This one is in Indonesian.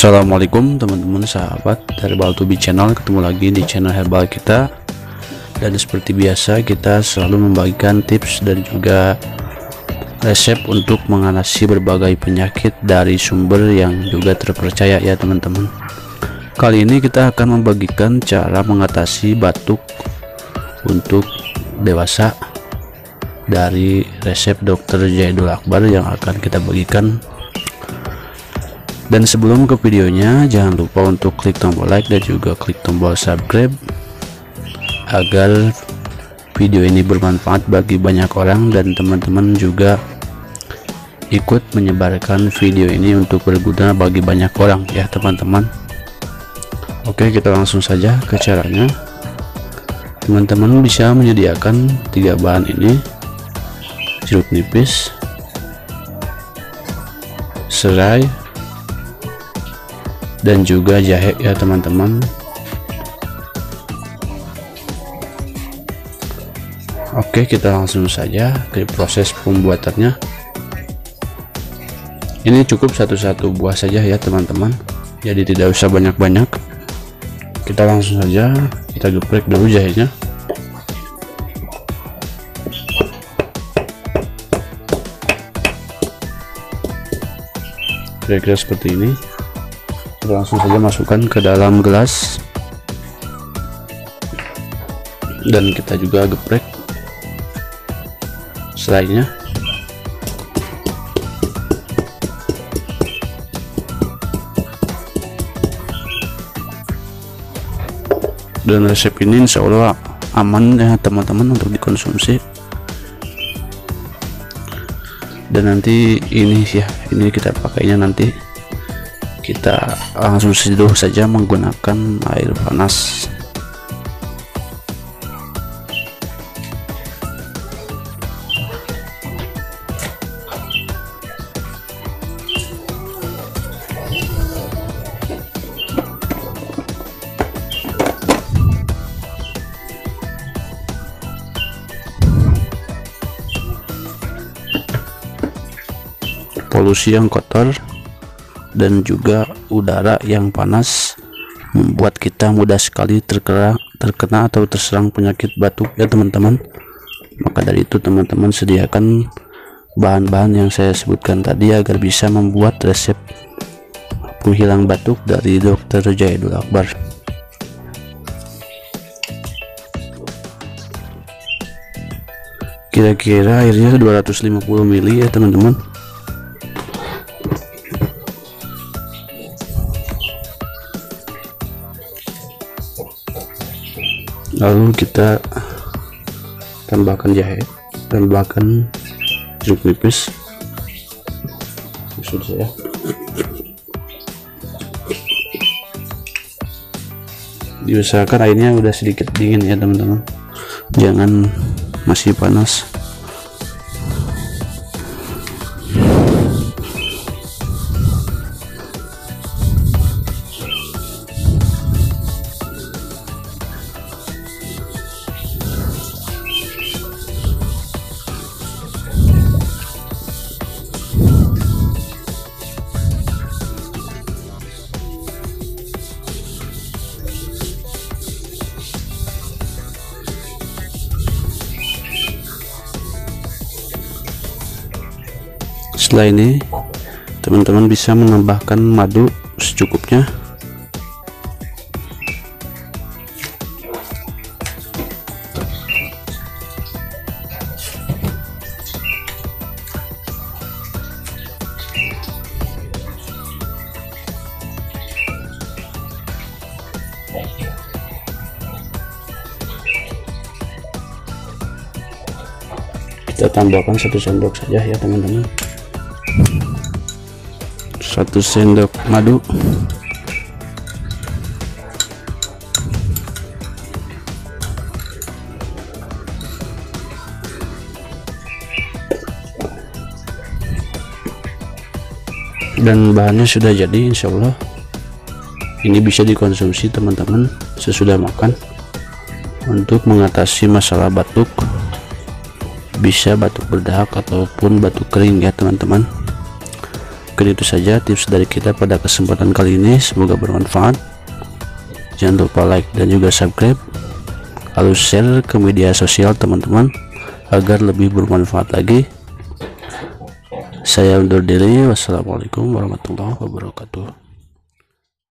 Assalamualaikum teman-teman sahabat dari Baltubi Channel, ketemu lagi di channel herbal kita. Dan seperti biasa kita selalu membagikan tips dan juga resep untuk mengatasi berbagai penyakit dari sumber yang juga terpercaya ya teman-teman. Kali ini kita akan membagikan cara mengatasi batuk untuk dewasa dari resep Dr. Jaidul Akbar yang akan kita bagikan. Dan sebelum ke videonya, jangan lupa untuk klik tombol like dan juga klik tombol subscribe agar video ini bermanfaat bagi banyak orang dan teman-teman juga ikut menyebarkan video ini untuk berguna bagi banyak orang ya teman-teman. Oke, kita langsung saja ke caranya. Teman-teman bisa menyediakan 3 bahan ini: jeruk nipis, serai, dan juga jahe ya teman-teman. Oke, kita langsung saja ke proses pembuatannya. Ini cukup satu buah saja ya teman-teman, jadi tidak usah banyak-banyak. Kita langsung saja kita geprek dulu jahenya. Kira-kira seperti ini. Langsung saja masukkan ke dalam gelas dan kita juga geprek serainya. Dan resep ini insya Allah aman ya teman-teman untuk dikonsumsi. Dan nanti ini ya, ini kita pakainya nanti kita langsung seduh saja menggunakan air panas. Polusi yang kotor dan juga udara yang panas membuat kita mudah sekali terkena atau terserang penyakit batuk ya teman-teman. Maka dari itu teman-teman sediakan bahan-bahan yang saya sebutkan tadi agar bisa membuat resep penghilang batuk dari Dr. Jaidul Akbar. Kira-kira airnya 250 ml ya teman-teman. Lalu kita tambahkan jahe, tambahkan jeruk nipis. Maksud saya diusahakan airnya udah sedikit dingin ya teman-teman, jangan masih panas. Setelah ini teman-teman bisa menambahkan madu secukupnya. Kita tambahkan 1 sendok saja ya teman-teman. 1 sendok madu, dan bahannya sudah jadi. Insya Allah ini bisa dikonsumsi teman-teman sesudah makan untuk mengatasi masalah batuk, bisa batuk berdahak ataupun batuk kering ya teman-teman. mungkin itu saja tips dari kita pada kesempatan kali ini, semoga bermanfaat. Jangan lupa like dan juga subscribe, lalu share ke media sosial teman-teman agar lebih bermanfaat lagi. Saya undur diri, wassalamualaikum warahmatullahi wabarakatuh.